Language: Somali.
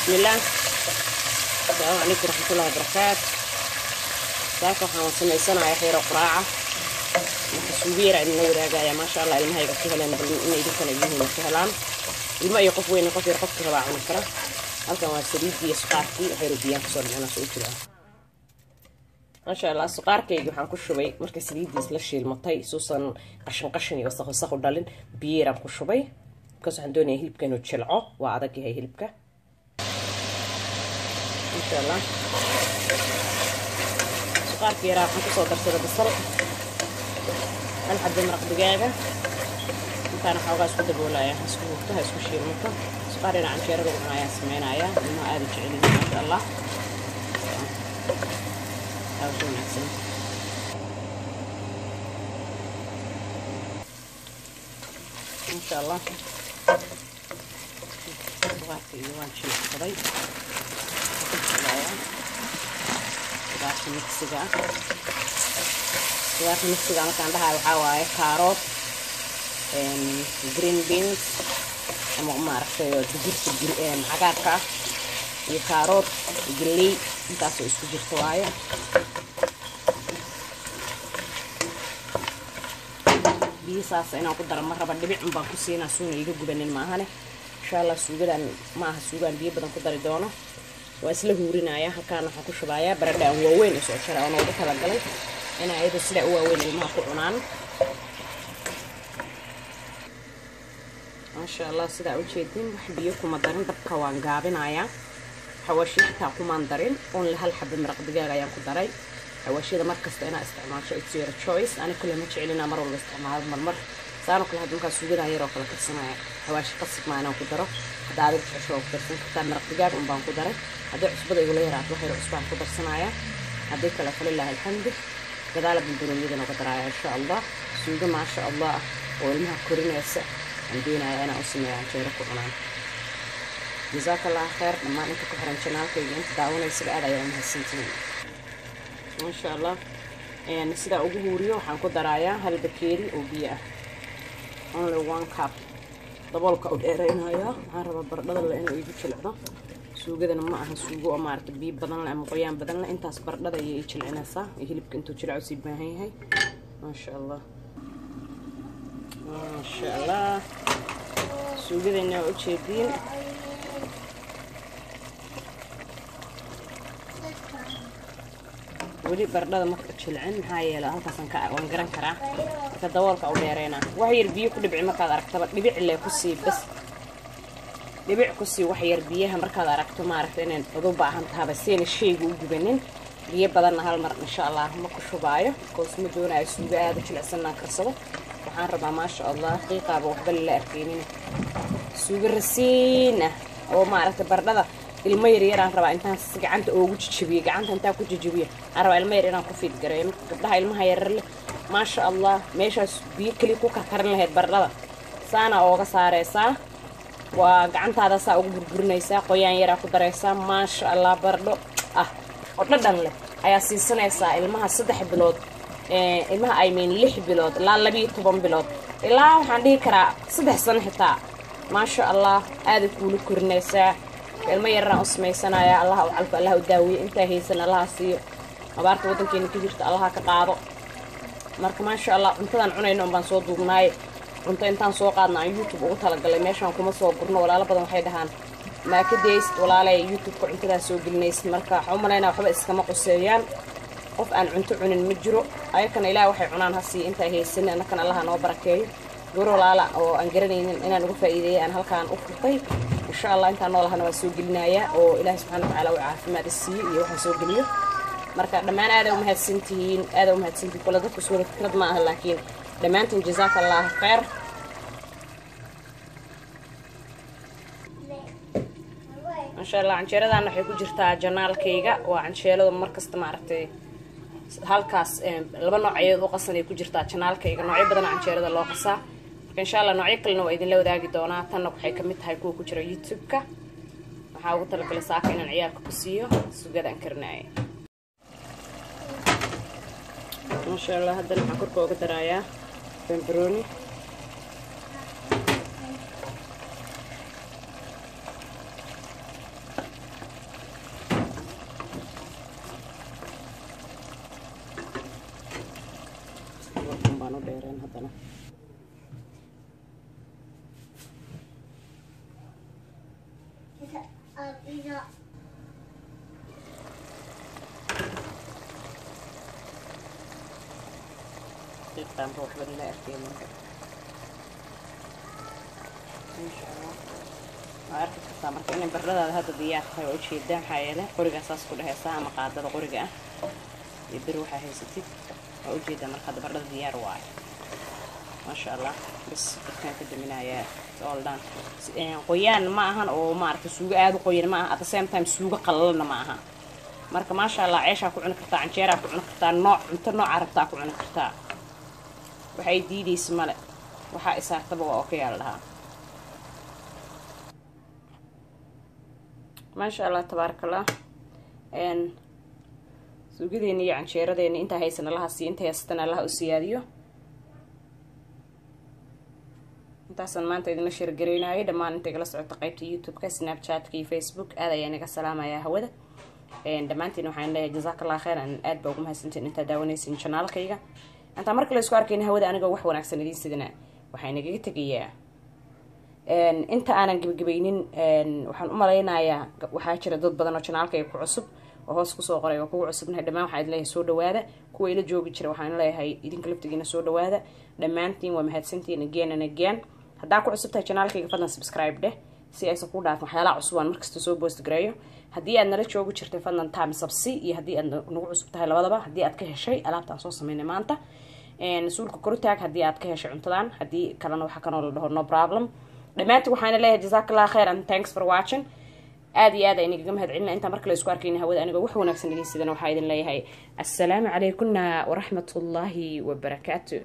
بسم الله. السلام عليكم ورحمة الله وبركاته. ذاك وحنا سميسنا يا خير قراعة سوبيرة إنه وراجع ما شاء الله إنها يقفها لنا إنه يدخل إليه مثلاً الماء يقف وين يقف يرقف ربع ونكرة هذا ما سريد يسقارتي غير بيان صار أنا سويت له ما شاء الله السقار كي وحنا كل شوي مركز سريد يسلشي المطي خصوصا قشن يوسخ ودالين بيرة كل شوي كاس عندنا هيلب كانوا تشلعوا وعادك هي هيلبك إن شاء الله سقار كي راح نقصه درسه بالصلب الحد مرق دجاجة كان حاجة سكوت بولايا سكوتها سكوشي المطة سقارنا عن شيء رجع معايا سمعنا يا إنه هذا شيء ما شاء الله أو شو نحسن إن شاء الله وقتي يوان شيء صغير وقتي مكسجة وقتي مكسجة مثلا ده هاي كاروت green beans ama maaragtay digirta cagaarka iyo karoot galey intaas oo isku jirto waaye biisaas inaan ku daro maraba dhibic baan ku siinaa suuna iga gubanin maahane insha Allah suugadan maaha suugan biyo badan ku dari doono waa isla huurinaya halkaan waxaan ku shubayaa baradho aan waaweyn oo soo jara oo ugu kala galay in ay sida u waaweyn ilmaha ku cunaan ما شاء الله سدا وجهدين وحبيكم مدرين دبكا وان غابنايا حواشي حتى كمان دارين اون لهال حب مرق دجاج ayaan ku daray حواشيدا markasta ina isticmaasho it's your choice ana kullu ma jecelina mar walba isticmaal mar saano kala hadalka suugadaan yar oo kala karsanaya حواشي qasab ma inaan ku daro hadaad jecesho oo karsan kartaa maraq dجاج un baan ku daray hadii cusbada igu leeyahay wax yar cusbaan ku darsanaya hadii kala falilaha alxamdu gadaal bilduruumiyada ku daraya insha Allah suuga ma sha Allah oo ilmaha korinaysa عندنا أنا أسمع عن شيء ركوب عنان جزاك الله خير لما أنت كحرن شنالك أنت دعونا يصير على يوم هالسنتين ما شاء الله يعني سيدا أجهوري وحنكو درايا هالبكيري وبيئة only 1 cup دبولك أو ديرين هيا عارفة برد لأنه يجي شلعنا سوق ده ما أها سوق أمارت بي بدن لأم قيام بدن أنت أصبر ده يجي شلعنا صح يهلبك أنتو تشلعوا سيب ما هي ما شاء الله ما شاء الله سوقنا وجهدين ولي بردada marka jilcin maxaa yeelay halkaasan ka waan garan karaa ka daboolka u dheereena wax yar biyo ku dhibci markaad aragtaba dhibic ilaa ku sii bas dhibic ku sii wax yar biyaha markaad aragto ma aragto inaan ugu baahan tahay seen shaygu u gubanin biyo badan hal mar insha Allah ma ku shubaayo koos ma doonayo suuga aad jilcsanaan karsado waxaan rabaa ma sha Allah qiiqaba waxba la arkeenin suuga rasiina oo ma aragtay bardada ilmo yar yar aan rabaa intaan gacanta ugu jijibiyo gacanta inta ku jijibiyo aan rabaa ilmo yar inaan ku fiid gareeyo gabdhaha ilmaha yar leh ma sha Allah meeshaas biyo kali ku karkarin lahayd bardada saana ooga saareysaa waa gacantaada saa ugu burburinaysaa qoyaan yar ku dareysaa ma sha Allah bardo oo dhadhan leh ayaa siisanaysaa ilmaha 3 bilood ilmaha ay meen 6 bilood ilaa 12 bilood ilaa waxaan dhihi karaa 3 sano xitaa ma sha Allah aad ku korinaysaa ilmo yaraan usmaysanaya Allah u calfa Allah u daawiyo inta haysan Allah siiyo abaarta wadankeena ku jirta Allah ka qaado marka ma sha Allah cuntadan cunayno baan soo duubnay cunto intaan soo qaadnaa YouTube ugu tala galay meeshan kuma soo gurno walaalo badan waxay dhahaan ma ka deeyst walaalay YouTube ku cuntada soo gelinaysid marka waxa u maleynaa waxba iskama quseeyaan qof aan cunto cunin ma jiro ayakana Ilaahay waxay cunaan hasii inta haysan anakana Allah noo barakeeyo goro laala oo aan garanaynin inaan uga faa'iideeyo aan halkaan u furtay insha Allah inta noolahan waa soo gelinaya oo Ilaahay subhanahu wa ta'ala uu caafimaad siiyo iyo waxa soo geliyo marka dhamaan aad u mahadsantihiin kula dadku soo fikrad ma aha laakiin dhamaantiin jazaakallahu khayr ما شاء الله canjeeradan waxay ku jirtaa janaalkayga waa canjeelada markasta ma aragtay halkaas laba noocyad oo qasan ay ku jirtaa janaalkayga noocyo badan canjeerada loo qasaa marka insha Allah noocyo kale waa idin la wadaagi doonaa tan waxay kamid tahay kuwa ku jira YouTube-ka waxa ugu talagalay saaka inaan ciyaalka ku siiyo suugada aan karnaayo ما شاء الله هذا اللي حكركوا قدرايا بمبروني daboolkan baan u dheereen haddana قطعة نروح بالله أركين إن شاء الله ما أعرف قطعة مركز إني برد هذا ضياع هاي وجهي الدم حيله قرقة أساس كلها ساعة مقعدة قرقة يبروحها هي ستي وجهي الدم مركز برد ضياع رواي ما شاء الله بس كان كده من آيات all done qoyaan ma ahan oo maartay suuga aad u qoyan ma aha at the same time suuga qalalna ma aha marka ma sha Allah ceesha ku cuni kartaa canjeera ku cuni kartaa nooc cunto nooc arabta ku cuni kartaa waxay diidaysa male waxa isaartaba waa okay lahaa ma sha Allah tabarakallah suugadeena iyo canjeeradeena inta haysana laha si inta haysana laha u siyaadiyo intaasaan maanta idin share gareynaayo dhammaan inta kala socota qaybta YouTube-ka Snapchat-ka iyo Facebook aad ayaan naga salaamayaa hawada dhammaantiin waxaan leeyahay jazakallahu khairan aad baa ugu mahadsantiin inta daawanaysiin channel-kayga inta markale la isku arkayna hawada aniga wax wanaagsan idin sidina waxay naga tagayaa inta aanan gabagabaynin waxaan u maleynayaa waxa jira dad badan oo channel-kayga ku cusub oo hoos ku soo qoray oo kugu cusubnahay dhammaan waxaan leeyahay soo dhawaada kuwa ila joogi jira waxaan leeyahay idinka laftigiina soo dhawaada dhammaantiin waa mahadsantiin again and again haddaa ku cusubtahay channel-kayga fadlan subscribe dheh si aysan ku dhaafin waxyaalaha cusub aan markasta soo post gareeyo haddii aad nala joogi jirtay fadlan thumbs up si iyo haddii aad nagu cusub tahay labadaba haddii aad ka heshay alaabtaan soo sameynay maanta suulka kortaag haddii aad ka heshay cuntadan haddii kalena waxa kanoo la dhaho no problem dhammaantiin waxaana leeyahay jazakallahu khairan thanks for watching aad iyo aad ayaan igaga mahadcelina inta markale isku arkayna hawada aniga wax wanaagsan idin sidana waxaa idin leeyahay assalaamu calaykum waraxmatullaahi wabarakaatuh